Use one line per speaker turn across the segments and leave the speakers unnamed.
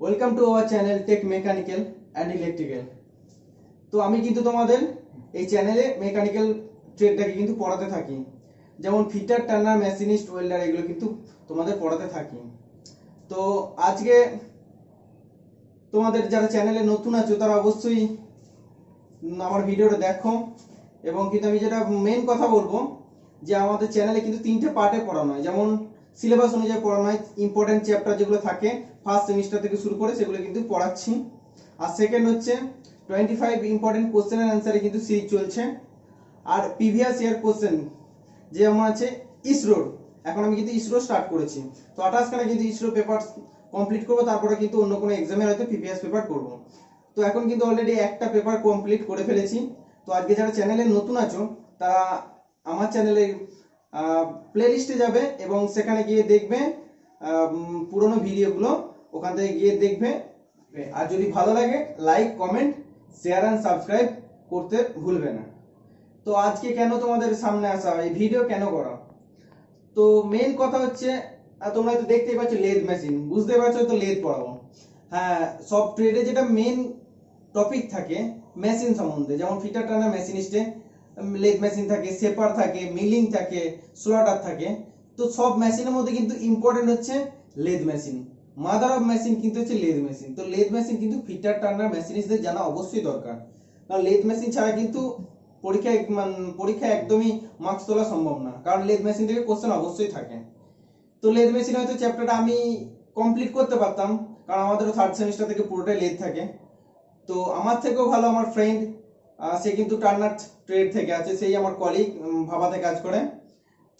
Welcome to our channel tech mechanical and electrical. তো আমি কিন্তু তোমাদের এই চ্যানেলে মেকানিক্যাল ট্রেডটাকে কিন্তু পড়াতে থাকি, যেমন ফিটার, টার্নার, মেশিনিস্ট, ওয়েল্ডার, এগুলো কিন্তু তোমাদের পড়াতে থাকি। তো আজকে তোমাদের যারা চ্যানেলে নতুন আছো তারা অবশ্যই আমার ভিডিওটা দেখো। এবং কিন্তু আমি যেটা মেন কথা বলবো যে আমাদের চ্যানেলে কিন্তু 3টে পার্টে পড়ানো হয়, যেমন সিলেবাস অনুযায়ী পড়ানো হয়। ইম্পর্টেন্ট চ্যাপ্টার যেগুলো থাকে ফার্স্ট সেমিস্টার থেকে শুরু করে সেগুলো কিন্তু পড়াচ্ছি। আর সেকেন্ড হচ্ছে 25 ইম্পর্টেন্ট কোশ্চেন এন্ড অ্যান্সারে কিন্তু সিরিজ চলছে। আর প্রিভিয়াস ইয়ার কোশ্চেন যেমন আছে ইসরোর, এখন আমি কিন্তু ইসরো স্টার্ট করেছি। তো 28 খানা কিন্তু ইসরো পেপার কমপ্লিট করবো, তারপরে কিন্তু অন্য কোনো এক্সামের হয়তো প্রিভিয়াস পেপার করবো। তো এখন কিন্তু অলরেডি একটা পেপার কমপ্লিট করে ফেলেছি। তো আজকে যারা চ্যানেলে নতুন আছো তারা আমার চ্যানেলের প্লেলিস্টে যাবে এবং সেখানে গিয়ে দেখবে পুরোনো ভিডিওগুলো, ওখান থেকে গিয়ে দেখবে। আর যদি ভালো লাগে like, comment, share and subscribe করতে ভুলবে না। তো আজকে কেন তোমাদের সামনে আসা, এই ভিডিও কেন করা, তো মেন কথা হচ্ছে তোমরা তো দেখতেই পাচ্ছ লেদ মেশিন, বুঝতে পারছো তো লেদ পড়াবো। হ্যাঁ, সব ট্রেডে যেটা মেন টপিক থাকে মেশিন সম্বন্ধে, যেমন ফিটার, টার্নার, মেশিনিস্টে লেদ মেশিন থাকে, সেপার থাকে, মিলিং থাকে, স্লটার থাকে। তো সব মেশিনের মধ্যে কিন্তু ইম্পর্টেন্ট হচ্ছে lathe machine. Mother of machine কিন্তু হচ্ছে লেদ মেশিন। তো লেদ মেশিন কিন্তু ফিটার, টার্নার, মেশিনিস্টদের জানা অবশ্যই দরকার, কারণ লেদ মেশিন ছাড়া কিন্তু পরীক্ষায় একদমই মার্কস তোলা সম্ভব না, কারণ লেদ মেশিন থেকে কোশ্চেন অবশ্যই থাকে। তো লেদ মেশিন হয়তো চ্যাপ্টারটা আমি কমপ্লিট করতে পারতাম, কারণ আমাদেরও থার্ড সেমিস্টার থেকে পুরোটাই লেদ থাকে। তো আমার থেকেও ভালো আমার ফ্রেন্ড, সে কিন্তু টার্নার ট্রেড থেকে আছে, সেই আমার কলিগ ভাবাতে কাজ করে।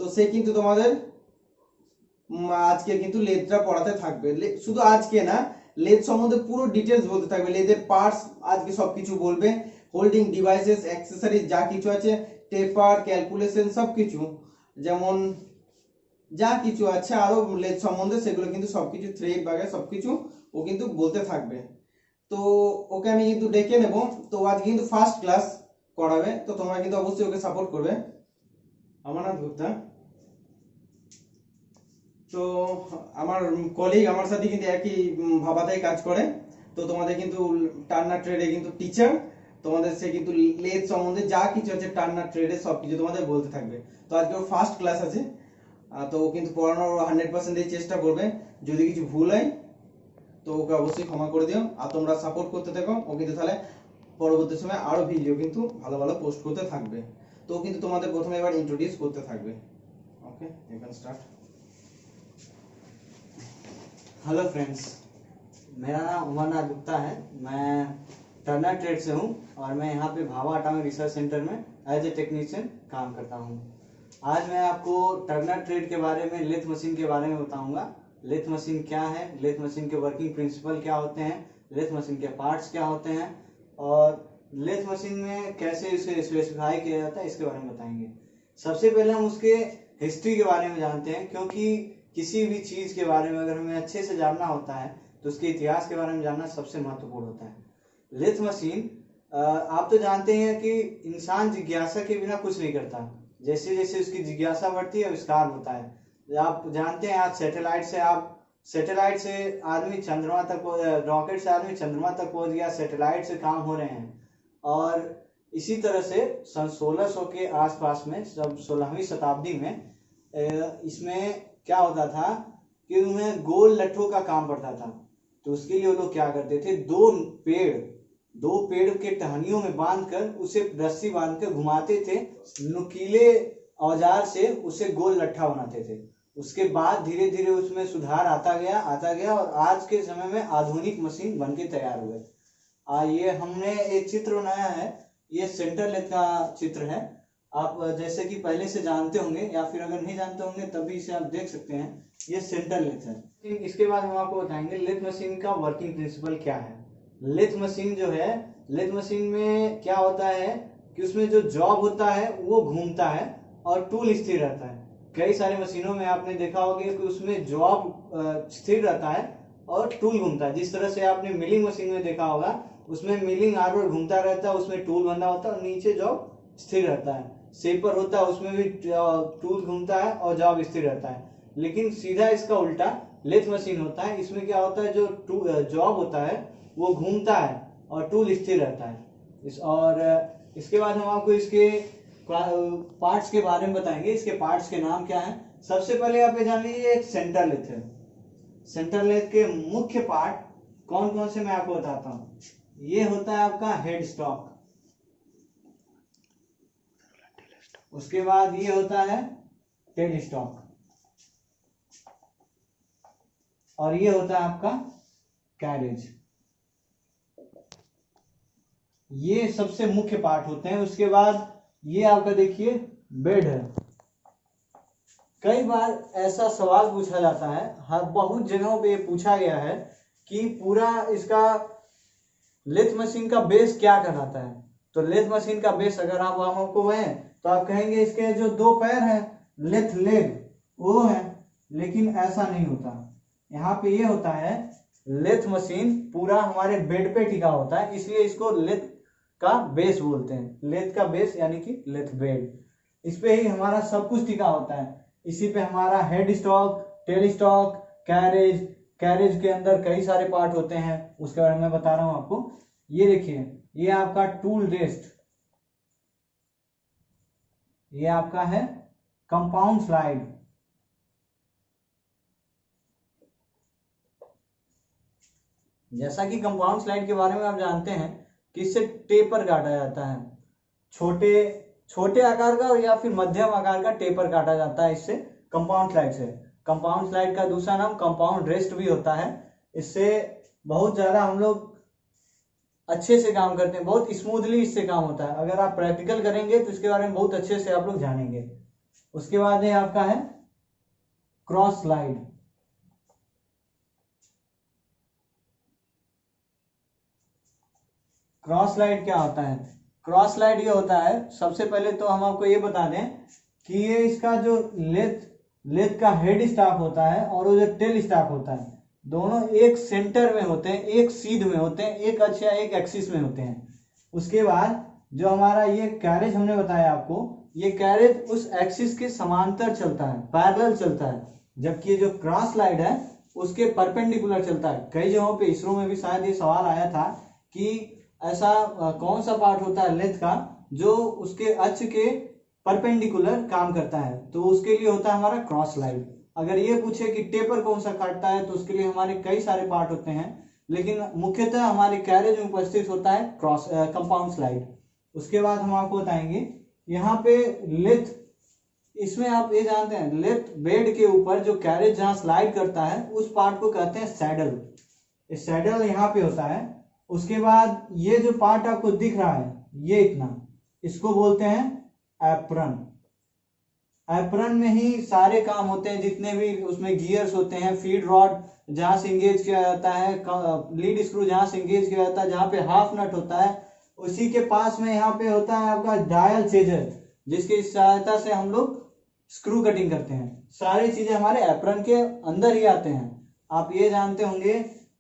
তো সে কিন্তু তোমাদের আজকে কিন্তু লেদটা পড়াতে থাকবে। শুধু আজকে না, লেদ সম্বন্ধে পুরো ডিটেলস বলতে থাকবে, লেদের পার্টস আজকে সবকিছু বলবে, হোল্ডিং ডিভাইসেস, অ্যাক্সেসরিজ যা কিছু আছে, টেপার, ক্যালকুলেশন সবকিছু, যেমন যা কিছু আছে আরো লেদ সম্বন্ধে সেগুলো কিন্তু সবকিছু, থ্রেড বাগের সবকিছু ও কিন্তু বলতে থাকবে। তো ওকে আমি কিন্তু ডেকে নেব। তো আজ কিন্তু ফার্স্ট ক্লাস করাবে, তো তোমরা কিন্তু অবশ্যই ওকে সাপোর্ট করবে। অমরনাথ গুপ্তা, তো আমার কলিগ, আমার সাথে কিন্তু একই ভাবাতেই কাজ করে। তো তোমাদের কিন্তু টার্নার ট্রেডে কিন্তু টিচার, তোমাদের সে কিন্তু লেদ সম্বন্ধে যা কিছু আছে টার্নার ট্রেডে সবকিছু তোমাদের বলতে থাকবে। তো আজকে ওর ফার্স্ট ক্লাস আছে, তো ও কিন্তু পড়ানোর 100% চেষ্টা করবে। যদি কিছু ভুল হয় তো ওকে অবশ্যই ক্ষমা করে দিও, আর তোমরা সাপোর্ট করতে থাকো। ও কিন্তু তাহলে পরবর্তী সময় আরো ভিডিও কিন্তু ভালো ভালো পোস্ট করতে থাকবে। তো কিন্তু তোমাদের প্রথমে এবার ইন্ট্রোডিউস করতে থাকবে। Okay, you can start.
Hello friends, मेरा नाम अमरनाथ गुप्ता है। मैं टर्नर ट्रेड से हूँ और मैं यहाँ पे भाभा एटॉमिक रिसर्च सेंटर में एज ए टेक्नीशियन काम करता हूँ। आज मैं आपको टर्नर ट्रेड के बारे में, लेथ मशीन के बारे में बताऊंगा। लेथ मशीन क्या है, लेथ मशीन के वर्किंग प्रिंसिपल क्या होते हैं, लेथ मशीन के पार्ट्स क्या होते हैं और लेथ मशीन में कैसे इसे स्पेसिफाई किया जाता है, इसके बारे में बताएंगे। सबसे पहले हम उसके हिस्ट्री के बारे में जानते हैं, क्योंकि किसी भी चीज के बारे में अगर हमें अच्छे से जानना होता है तो उसके इतिहास के बारे में जानना सबसे महत्वपूर्ण होता है। लेथ मशीन, आप तो जानते हैं कि इंसान जिज्ञासा के बिना कुछ नहीं करता। जैसे जैसे उसकी जिज्ञासा बढ़ती है आविष्कार होता है। आप जानते हैं आज सैटेलाइट से आदमी चंद्रमा तक, रॉकेट से आदमी चंद्रमा तक पहुंच गया, सैटेलाइट से काम हो रहे हैं। और इसी तरह से सन 1600 के आसपास में, जब 16वीं शताब्दी में, इसमें क्या होता था कि उन्हें गोल लट्ठों का काम पड़ता था। तो उसके लिए वो लोग क्या करते थे, दो पेड़ के टहनियों में बांधकर उसे रस्सी बांधकर घुमाते थे, नुकीले औजार से उसे गोल लट्ठा बनाते थे। उसके बाद धीरे धीरे उसमें सुधार आता गया और आज के समय में आधुनिक मशीन बनके तैयार हुए। ये हमने एक चित्र बनाया है, ये सेंटर लेथ का चित्र है। आप जैसे कि पहले से जानते होंगे या फिर अगर नहीं जानते होंगे तभी इसे आप देख सकते हैं, ये सेंटर लेथ है। इसके बाद हम आपको बताएंगे लेथ मशीन का वर्किंग प्रिंसिपल क्या है। लेथ मशीन जो है, लेथ मशीन में क्या होता है कि उसमें जो जॉब होता है वो घूमता है और टूल स्थिर रहता है। कई सारी मशीनों में आपने देखा होगा कि उसमें जॉब स्थिर रहता है और टूल घूमता है। जिस तरह से आपने मिलिंग मशीन में देखा होगा, उसमें मिलिंग आर्बर घूमता रहता है, उसमें टूल बंधा होता है और नीचे जॉब स्थिर रहता है। शेपर होता है, उसमें भी टूल घूमता है और जॉब स्थिर रहता है। लेकिन सीधा इसका उल्टा लेथ मशीन होता है, इसमें क्या होता है, जो जॉब होता है वो घूमता है और टूल स्थिर रहता है। और इसके बाद हम आपको इसके पार्ट्स के बारे में बताएंगे। इसके पार्ट्स के नाम क्या है। सबसे पहले आप ये जान लीजिए एक सेंटर लेथ है। सेंटर लेथ के मुख्य पार्ट कौन कौन से मैं आपको बताता हूँ। ये होता है आपका हेड स्टॉक, उसके बाद ये होता है टेल स्टॉक, और ये होता है आपका कैरेज। ये सबसे मुख्य पार्ट होते हैं। उसके बाद ये आपका देखिए बेड है। कई बार ऐसा सवाल पूछा जाता है, हर बहुत जगहों पे ये पूछा गया है कि पूरा इसका लेथ मशीन का बेस क्या कहलाता है। तो लेथ मशीन का बेस अगर आप आपको है तो आप कहेंगे इसके जो दो पैर हैं लेथ लेग वो है, लेकिन ऐसा नहीं होता। यहाँ पे ये होता है लेथ मशीन पूरा हमारे बेड पे टिका होता है, इसलिए इसको लेथ का बेस बोलते हैं। लेथ का बेस यानी कि लेथ बेड, इस पे ही हमारा सब कुछ टिका होता है। इसी पे हमारा head stock, tell stock, carriage, carriage के अंदर कई सारे पार्ट होते हैं, उसके बारे में मैं बता रहा हूं आपको। ये देखिए ये आपका टूल रेस्ट, ये आपका है कंपाउंड स्लाइड, जैसा कि कंपाउंड स्लाइड के बारे में आप जानते हैं कि इससे टेपर काटा जाता है। छोटे आकार का या फिर मध्यम आकार का टेपर काटा जाता है इससे, कंपाउंड स्लाइड से। कंपाउंड स्लाइड का दूसरा नाम कंपाउंड रेस्ट भी होता है। इससे बहुत ज्यादा हम लोग अच्छे से काम करते हैं, बहुत स्मूथली इससे काम होता है। अगर आप प्रैक्टिकल करेंगे तो इसके बारे में बहुत अच्छे से आप लोग जानेंगे। उसके बाद ये आपका है क्रॉस स्लाइड। क्रॉस स्लाइड क्या होता है। क्रॉस स्लाइड ये होता है, सबसे पहले तो हम आपको ये बता दें कि ये इसका जो लेथ का हेड स्टॉक होता है और वो जो टेल स्टॉक होता है, दोनों एक सेंटर में होते हैं, एक सीध में होते हैं, एक अक्ष या एक एक्सिस में होते हैं। उसके बाद जो हमारा ये कैरेज हमने बताया आपको, ये कैरेज उस एक्सिस के समांतर चलता है, पैरेलल चलता है, जबकि ये जो क्रॉस स्लाइड है उसके परपेंडिकुलर चलता है। कई जगहों पे इसरो में भी शायद ये सवाल आया था कि ऐसा कौन सा पार्ट होता है लेथ का जो उसके अक्ष के परपेंडिकुलर काम करता है, तो उसके लिए होता है हमारा क्रॉस स्लाइड। अगर ये पूछे कि टेपर कौन सा काटता है तो उसके लिए हमारे कई सारे पार्ट होते हैं, लेकिन मुख्यतः हमारे कैरेज में उपस्थित होता है कंपाउंड स्लाइड। उसके बाद हम आपको बताएंगे यहाँ पे लेथ, इसमें आप ये जानते हैं लेथ बेड के ऊपर जो कैरेज जहाँ स्लाइड करता है उस पार्ट को कहते हैं सैडल। इस सैडल यहाँ पे होता है। उसके बाद ये जो पार्ट आपको दिख रहा है ये इतना, इसको बोलते हैं एप्रन। एप्रन में ही सारे काम होते हैं, जितने भी उसमें गियर्स होते हैं, फीड रॉड जहां से इंगेज किया जाता है, लीड स्क्रू जहां से इंगेज किया जाता है, जहां पे हाफ नट होता है, उसी के पास में यहाँ पे होता है आपका डायल चेजर, जिसकी सहायता से हम लोग स्क्रू कटिंग करते हैं। सारी चीजें हमारे एप्रन के अंदर ही आते हैं। आप ये जानते होंगे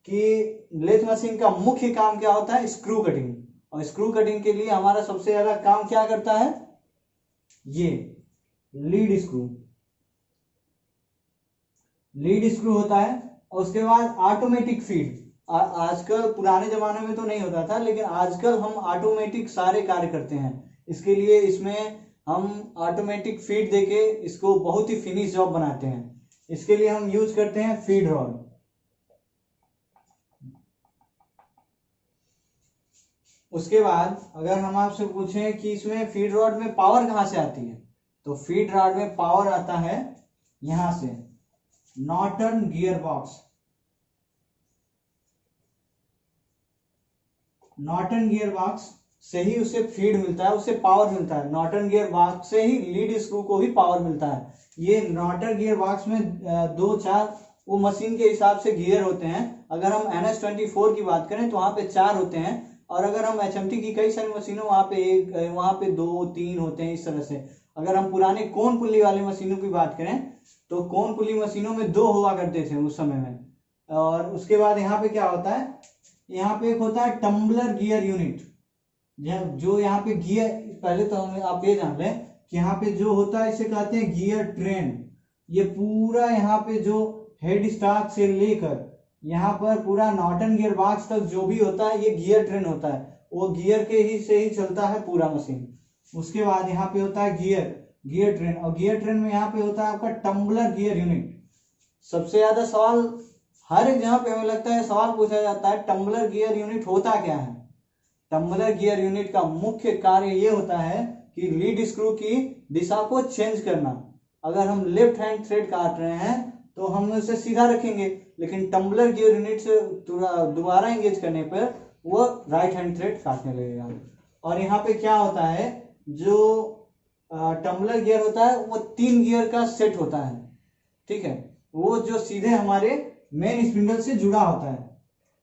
कि लेथ मशीन का मुख्य काम क्या होता है, स्क्रू कटिंग। और स्क्रू कटिंग के लिए हमारा सबसे ज्यादा काम क्या करता है, ये लीड स्क्रू होता है। और उसके बाद ऑटोमेटिक फीड। आजकल, पुराने जमाने में तो नहीं होता था, लेकिन आजकल हम ऑटोमेटिक सारे कार्य करते हैं। इसके लिए इसमें हम ऑटोमेटिक फीड देके इसको बहुत ही फिनिश जॉब बनाते हैं। इसके लिए हम यूज करते हैं फीड रॉड। उसके बाद अगर हम आपसे पूछें कि इसमें फीड रॉड में पावर कहां से आती है, तो फीड रॉड में पावर आता है यहां से, Norton gear box. Norton gear box से ही उसे फीड मिलता है, उसे पावर मिलता है। नॉर्टन गियर बॉक्स से ही लीड स्क्रू को भी पावर मिलता है। ये नॉर्टन गियर बॉक्स में 2-4 वो मशीन के हिसाब से गियर होते हैं। अगर हम NS24 की बात करें तो वहां पे 4 होते हैं, और अगर हम HMT की कई सारी मशीनों वहां पे 2-3 होते हैं, इस तरह से। अगर हम पुराने कोन पुल्ली वाली मशीनों की बात करें तो कोन पुल्ली मशीनों में 2 हुआ करते थे उस समय में। और उसके बाद यहाँ पे क्या होता है, यहाँ पे एक होता है टम्बलर गियर यूनिट, जो यहाँ पे गियर, पहले तो हमें आप ये जान लें कि यहाँ पे जो होता है इसे कहते हैं गियर ट्रेन। ये पूरा यहाँ पे जो हेड स्टॉक से लेकर यहाँ पर पूरा नॉर्टन गियर बॉक्स तक जो भी होता है ये गियर ट्रेन होता है, वो गियर के ही से ही चलता है पूरा मशीन। उसके बाद यहाँ पे होता है गियर ट्रेन, और गियर ट्रेन में यहाँ पे होता है आपका टम्बलर गियर यूनिट। सबसे ज्यादा सवाल हर एक जगह पे हमें लगता है सवाल पूछा जाता है टम्बलर गियर यूनिट होता क्या है। टम्बलर गियर यूनिट का मुख्य कार्य ये होता है कि लीड स्क्रू की दिशा को चेंज करना। अगर हम लेफ्ट हैंड थ्रेड काट रहे हैं तो हम उसे सीधा रखेंगे, लेकिन टम्बलर गियर यूनिट से दोबारा एंगेज करने पर वो राइट हैंड थ्रेड काटने लगेगा। और यहाँ पे क्या होता है, जो टम्बलर गियर होता है वो 3 गियर का सेट होता है, ठीक है। वो जो सीधे हमारे मेन स्पिंडल से जुड़ा होता है,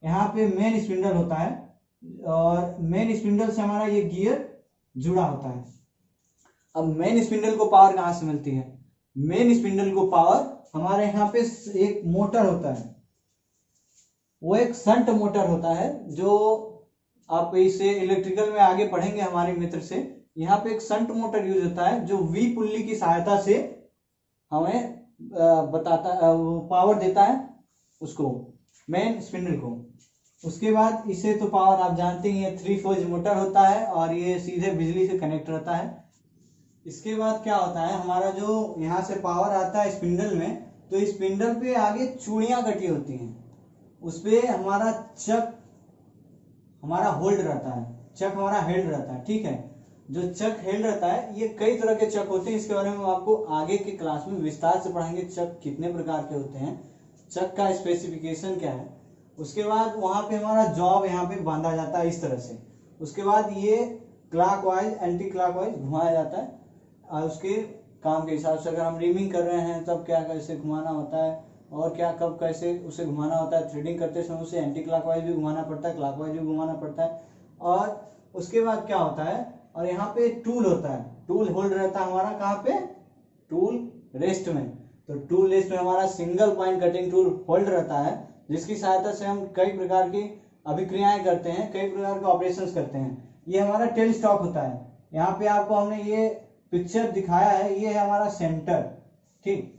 यहाँ पे मेन स्पिंडल होता है और मेन स्पिंडल से हमारा ये गियर जुड़ा होता है। अब मेन स्पिंडल को पावर कहाँ से मिलती है? मेन स्पिंडल को पावर हमारे यहाँ पे एक मोटर होता है, वो एक शंट मोटर होता है, जो आप इसे इलेक्ट्रिकल में आगे पढ़ेंगे हमारे मित्र से। यहाँ पे एक शंट मोटर यूज होता है जो वी पुल्ली की सहायता से हमें पावर देता है उसको, मेन स्पिंडल को। उसके बाद इसे तो पावर आप जानते ही हैं, 3 फेज मोटर होता है और ये सीधे बिजली से कनेक्ट रहता है। इसके बाद क्या होता है, हमारा जो यहाँ से पावर आता है स्पिंडल में, तो स्पिंडल पे आगे चूड़ियां कटी होती हैं, उस पे हमारा चक हमारा होल्ड रहता है, चक हमारा हेल्ड रहता है, ठीक है। जो चक हेल्ड रहता है, ये कई तरह के चक होते हैं, इसके बारे में हम आपको आगे की क्लास में विस्तार से पढ़ाएंगे, चक कितने प्रकार के होते हैं, चक का स्पेसिफिकेशन क्या है। उसके बाद वहां पे हमारा जॉब यहाँ पे बांधा जाता है इस तरह से। उसके बाद ये क्लॉकवाइज एंटी क्लॉकवाइज घुमाया जाता है, और उसके काम के हिसाब से अगर हम रिमिंग कर रहे हैं तब क्या कैसे घुमाना होता है, और क्या कब कैसे उसे घुमाना होता है। थ्रेडिंग करते समय उसे एंटी क्लॉकवाइज भी घुमाना पड़ता है, क्लॉकवाइज भी घुमाना पड़ता है। और उसके बाद क्या होता है, और यहाँ पे टूल होता है, टूल होल्ड रहता है हमारा कहाँ पे, टूल रेस्ट में। तो टूल रेस्ट में हमारा single point cutting tool hold रहता है, जिसकी सहायता से हम कई प्रकार की अभिक्रियाएं करते हैं, कई प्रकार के ऑपरेशंस करते हैं। ये हमारा टेल स्टॉक होता है। यहाँ पे आपको हमने ये पिक्चर दिखाया है, ये है हमारा सेंटर, ठीक।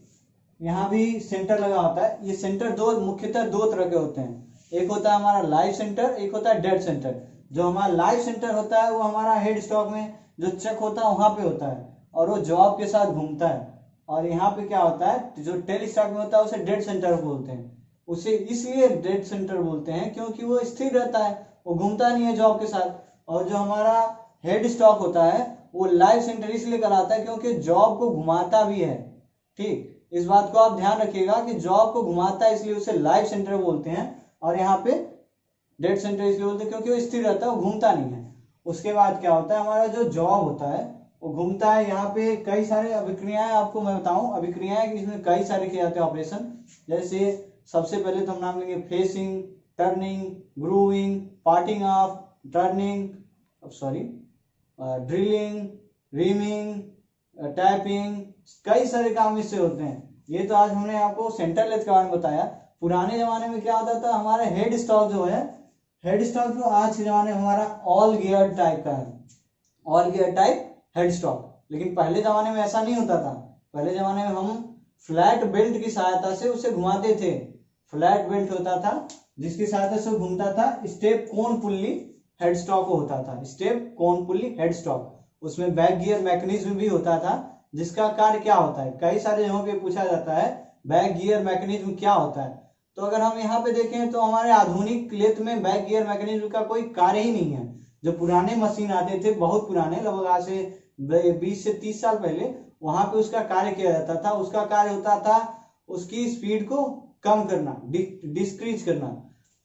यहाँ भी सेंटर लगा होता है। ये सेंटर मुख्यतः दो तरह के होते हैं, एक होता है हमारा लाइव सेंटर, एक होता है डेड सेंटर। जो हमारा लाइव सेंटर होता है वो हमारा हेड स्टॉक में जो चक होता है वहां पे होता है, और वो जॉब के साथ घूमता है। और यहाँ पे क्या होता है, जो टेल स्टॉक में होता है उसे डेड सेंटर बोलते हैं। उसे इसलिए डेड सेंटर बोलते हैं क्योंकि वो स्थिर रहता है, वो घूमता नहीं है जॉब के साथ। और जो हमारा हेड स्टॉक होता है वो लाइव सेंटर इसलिए कहलाता है क्योंकि जॉब को घुमाता भी है, ठीक। इस बात को आप ध्यान रखिएगा कि जॉब को घुमाता है इसलिए उसे लाइव सेंटर बोलते हैं, और यहाँ पे डेड सेंटर इसलिए बोलते हैं क्योंकि वो स्थिर रहता है, वो घूमता नहीं है। उसके बाद क्या होता है, हमारा जो जॉब होता है वो घूमता है। यहाँ पे कई सारे अभिक्रियाएं आपको मैं बताऊं, अभिक्रियाएं इसमें कई सारे किए जाते हैं ऑपरेशन। जैसे सबसे पहले तो हम नाम लेंगे facing, turning, grooving, parting off, turning, drilling, reaming, tapping, कई सारे काम इससे होते हैं। ये तो आज हमने आपको सेंटर लेथ के बारे में बताया। पुराने जमाने में क्या होता था, हमारे हेड स्टॉक जो है, हेड स्टॉक जो आज के जमाने में हमारा ऑल गियर टाइप का है, all gear type head stock. लेकिन पहले जमाने में ऐसा नहीं होता था। पहले जमाने में हम फ्लैट बेल्ट की सहायता से उसे घुमाते थे। फ्लैट बेल्ट होता था जिसकी सहायता से घूमता था। स्टेप कोन पुल्ली हेड स्टॉक होता था, स्टेप कोन पुल्ली हेड स्टॉक। उसमें बैक गियर मैकेनिज्म भी होता था, जिसका कार्य क्या होता है, कई सारे जगहों पे पूछा जाता है बैक गियर मैकेनिज्म क्या होता है। तो अगर हम यहाँ पे देखें तो हमारे आधुनिक लेथ में बैक गियर मैकेनिज्म का कोई कार्य ही नहीं है। जो पुराने मशीन आते थे, बहुत पुराने, लगभग आज से 20 से 30 साल पहले, वहां पे उसका कार्य किया जाता था। उसका कार्य होता था उसकी स्पीड को कम करना, डिस्क्रीज करना।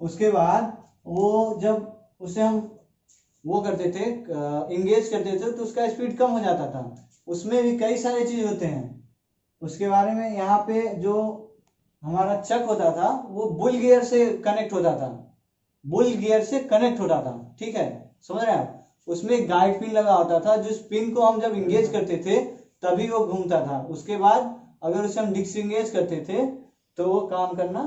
उसके बाद वो जब उसे हम वो करते थे, इंगेज करते थे, तो उसका स्पीड कम हो जाता था। उसमें भी कई सारे चीज होते हैं उसके बारे में। यहाँ पे जो हमारा चक होता था वो बुल गियर से कनेक्ट होता था, बुल गियर से कनेक्ट होता था, ठीक है, समझ रहे हैं आप। उसमें गाइड पिन लगा होता था, जिस पिन को हम जब इंगेज करते थे तभी वो घूमता था। उसके बाद अगर उसे हम डिसएंगेज करते थे तो वो काम करना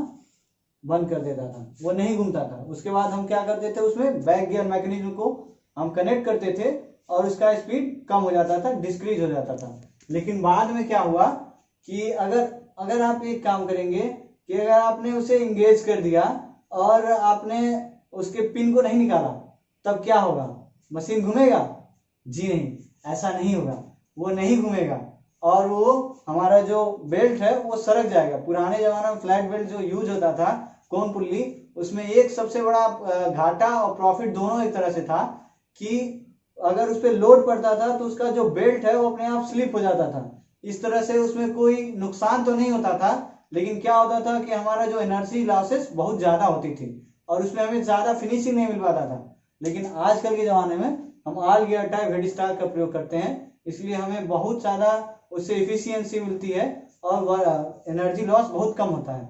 बंद कर देता था, वो नहीं घूमता था। उसके बाद हम क्या करते थे, उसमें बैक गियर मैकेनिज्म को हम कनेक्ट करते थे और उसका स्पीड कम हो जाता था, डिस्क्रीज हो जाता था। लेकिन बाद में क्या हुआ कि अगर आप एक काम करेंगे कि अगर आपने उसे इंगेज कर दिया और आपने उसके पिन को नहीं निकाला तब क्या होगा, मशीन घूमेगा? जी नहीं, ऐसा नहीं होगा, वो नहीं घूमेगा और वो हमारा जो बेल्ट है वो सरक जाएगा। पुराने जमाने में फ्लैट बेल्ट जो यूज होता था कोन पुल्ली, उसमें एक सबसे बड़ा घाटा और प्रॉफिट दोनों एक तरह से था कि अगर उस पर लोड पड़ता था तो उसका जो बेल्ट है वो अपने आप स्लिप हो जाता था। इस तरह से उसमें कोई नुकसान तो नहीं होता था, लेकिन क्या होता था कि हमारा जो एनर्जी लॉसेस बहुत ज्यादा होती थी और उसमें हमें ज्यादा फिनिशिंग नहीं मिल पाता था। लेकिन आजकल के जमाने में हम all gear type head start का प्रयोग करते हैं, इसलिए हमें बहुत ज्यादा उससे इफिशियंसी मिलती है और एनर्जी लॉस बहुत कम होता है।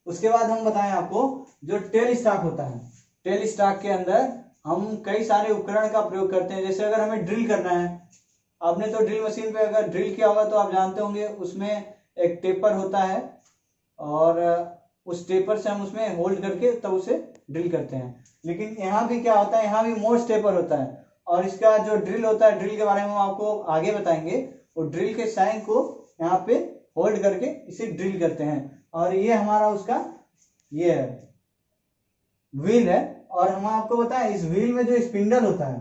उसके बाद हम बताएं आपको जो टेल स्टॉक होता है, टेल स्टॉक के अंदर हम कई सारे उपकरण का प्रयोग करते हैं। जैसे अगर हमें ड्रिल करना है, आपने तो ड्रिल मशीन पे अगर ड्रिल किया होगा तो आप जानते होंगे उसमें एक टेपर होता है और उस टेपर से हम उसमें होल्ड करके तब उसे ड्रिल करते हैं। लेकिन यहाँ भी क्या होता है, यहाँ भी मोस्ट टेपर होता है और इसका जो ड्रिल होता है, ड्रिल के बारे में हम आपको आगे बताएंगे। और ड्रिल के सैंक को यहाँ पे होल्ड करके इसे ड्रिल करते हैं और ये हमारा उसका ये व्हील है। और हम आपको बताएं इस व्हील में जो स्पिंडल होता है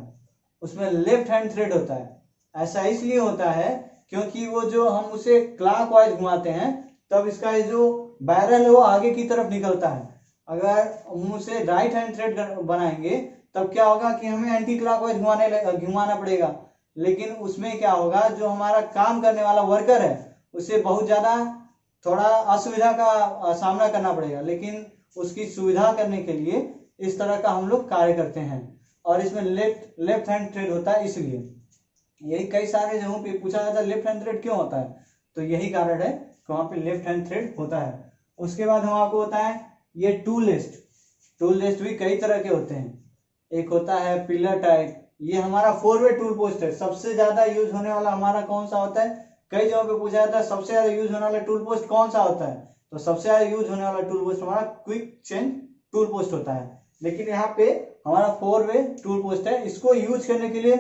उसमें लेफ्ट हैंड थ्रेड होता है। ऐसा इसलिए होता है क्योंकि वो जो हम उसे क्लॉकवाइज घुमाते हैं तब इसका ये जो बैरल है वो आगे की तरफ निकलता है। अगर हम उसे राइट हैंड थ्रेड बनाएंगे तब क्या होगा कि हमें एंटी क्लॉकवाइज घुमाना पड़ेगा। लेकिन उसमें क्या होगा, जो हमारा काम करने वाला वर्कर है उसे बहुत ज्यादा थोड़ा असुविधा का सामना करना पड़ेगा। लेकिन उसकी सुविधा करने के लिए इस तरह का हम लोग कार्य करते हैं और इसमें लेफ्ट हैंड थ्रेड होता है। इसलिए यही कई सारे जगहों पे पूछा जाता है लेफ्ट हैंड थ्रेड क्यों होता है, तो यही कारण है कि वहां पे लेफ्ट हैंड थ्रेड होता है। उसके बाद हम आपको बताएं ये टूल लिस्ट भी कई तरह के होते हैं। एक होता है पिलर टाइप, ये हमारा 4-वे टूल पोस्ट है। सबसे ज्यादा यूज होने वाला हमारा कौन सा होता है, कई जगहों पे पूछा जाता है सबसे ज्यादा यूज होने वाला टूल पोस्ट कौन सा होता है, तो सबसे ज्यादा यूज होने वाला टूल पोस्ट हमारा क्विक चेंज टूल पोस्ट होता है। लेकिन यहाँ पे हमारा 4-वे टूल पोस्ट है, इसको यूज करने के लिए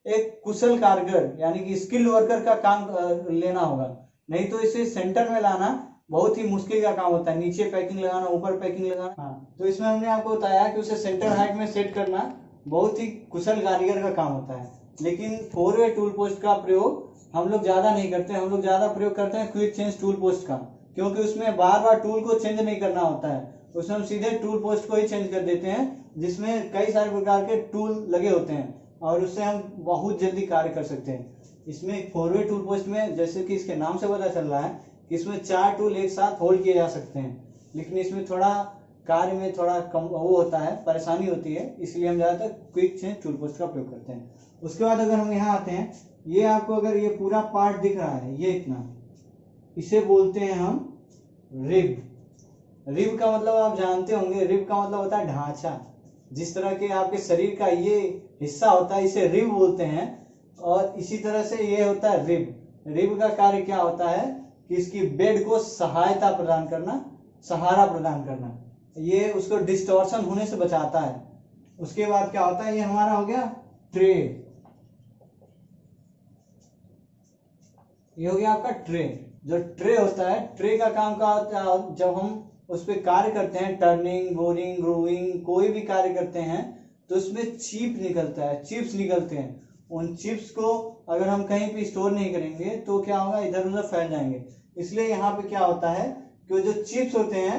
एक कुशल कारीगर यानी कि स्किल्ड वर्कर का काम लेना होगा, नहीं तो इसे सेंटर में लाना बहुत ही मुश्किल का काम होता है। नीचे पैकिंग लगाना, ऊपर पैकिंग लगाना। हाँ, तो इसमें हमने आपको बताया कि उसे सेंटर हाइट में सेट करना बहुत ही कुशल कारीगर का काम होता है। लेकिन 4-वे टूल पोस्ट का प्रयोग हम लोग ज्यादा नहीं करते, हम लोग ज्यादा प्रयोग करते हैं क्विक चेंज टूल पोस्ट का, क्योंकि उसमें बार बार टूल को चेंज नहीं करना होता है। उसमें हम सीधे टूल पोस्ट को ही चेंज कर देते हैं जिसमें कई सारे प्रकार के टूल लगे होते हैं और उससे हम बहुत जल्दी कार्य कर सकते हैं। इसमें 4-वे टूल पोस्ट में जैसे कि इसके नाम से पता चल रहा है कि इसमें 4 टूल एक साथ होल्ड किए जा सकते हैं, लेकिन इसमें थोड़ा कार्य में थोड़ा कम वो होता है, परेशानी होती है, इसलिए हम ज्यादातर क्विक चेंज टूल पोस्ट का प्रयोग करते हैं। उसके बाद अगर हम यहाँ आते हैं, ये आपको अगर ये पूरा पार्ट दिख रहा है, ये इतना, इसे बोलते हैं हम रिब। रिब का मतलब आप जानते होंगे, रिब का मतलब होता है ढांचा। जिस तरह के आपके शरीर का ये हिस्सा होता है इसे रिब बोलते हैं और इसी तरह से ये होता है रिब। रिब का कार्य क्या होता है कि इसकी बेड को सहायता प्रदान करना, सहारा प्रदान करना, ये उसको डिस्टॉर्शन होने से बचाता है। उसके बाद क्या होता है, ये हमारा हो गया ट्रे, ये हो गया आपका ट्रे। जो ट्रे होता है, ट्रे का काम क्या होता है, जब हम उस पर कार्य करते हैं, टर्निंग, बोरिंग, ग्रूविंग, कोई भी कार्य करते हैं तो उसमें चिप निकलता है, चिप्स निकलते हैं। उन चिप्स को अगर हम कहीं पे स्टोर नहीं करेंगे तो क्या होगा, इधर उधर फैल जाएंगे। इसलिए यहाँ पे क्या होता है कि जो चिप्स होते हैं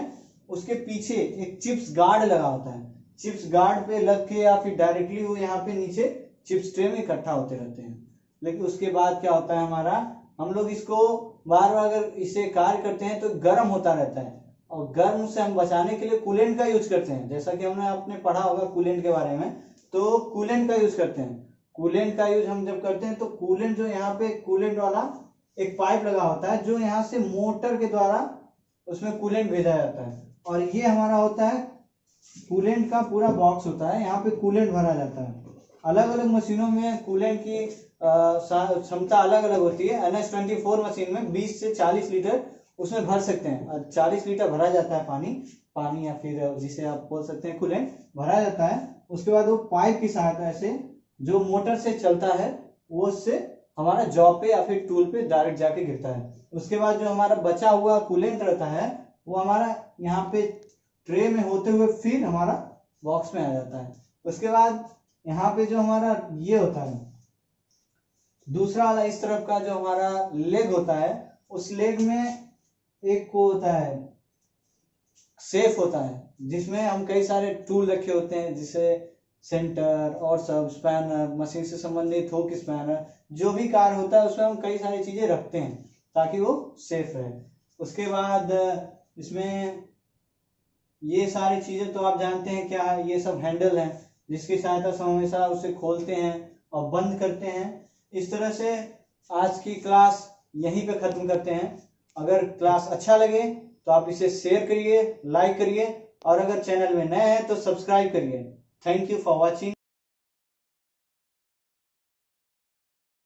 उसके पीछे एक चिप्स गार्ड लगा होता है। चिप्स गार्ड पे लग के या फिर डायरेक्टली वो यहाँ पे नीचे चिप्स ट्रे में इकट्ठा होते रहते हैं। लेकिन उसके बाद क्या होता है हमारा, हम लोग इसको बार बार अगर इसे कार्य करते हैं तो गर्म होता रहता है और गर्म से हम बचाने के लिए कूलेंट का यूज करते हैं। जैसा कि हमने आपने पढ़ा होगा कूलेंट के बारे में, तो कूलेंट का यूज करते हैं। कूलेंट का यूज हम जब करते हैं तो कूलेंट जो यहाँ पे कूलेंट वाला एक पाइप लगा होता है जो यहाँ से मोटर के द्वारा उसमें कूलेंट भेजा जाता है और ये हमारा होता है कूलेंट का पूरा बॉक्स होता है, यहाँ पे कूलेंट भरा जाता है। अलग अलग मशीनों में कूलेंट की क्षमता अलग अलग होती है। NS24 मशीन में 20 से 40 लीटर उसमें भर सकते हैं। 40 लीटर भरा जाता है पानी या फिर जिसे आप बोल सकते हैं कूलेंट भरा जाता है। उसके बाद वो पाइप की सहायता से जो मोटर से चलता है वो उससे हमारा जॉब पे या फिर टूल पे डायरेक्ट जाके गिरता है। उसके बाद जो हमारा बचा हुआ कूलेंट रहता है वो हमारा यहाँ पे ट्रे में होते हुए फिर हमारा बॉक्स में आ जाता है। उसके बाद यहाँ पे जो हमारा ये होता है दूसरा वाला इस तरफ का जो हमारा लेग होता है, उस लेग में एक को होता है सेफ होता है, जिसमें हम कई सारे टूल रखे होते हैं, जिसे सेंटर और सब स्पैनर, मशीन से संबंधित हुक स्पैनर, जो भी कार्य होता है उसमें हम कई सारी चीजें रखते हैं ताकि वो सेफ रहे। उसके बाद इसमें ये सारी चीजें तो आप जानते हैं क्या है, ये सब हैंडल है जिसकी सहायता से हम हमेशा उसे खोलते हैं और बंद करते हैं। इस तरह से आज की क्लास यहीं पे खत्म करते हैं। अगर क्लास अच्छा लगे तो आप इसे शेयर करिए, लाइक करिए, और अगर चैनल में नए हैं तो सब्सक्राइब करिए। Thank you for watching.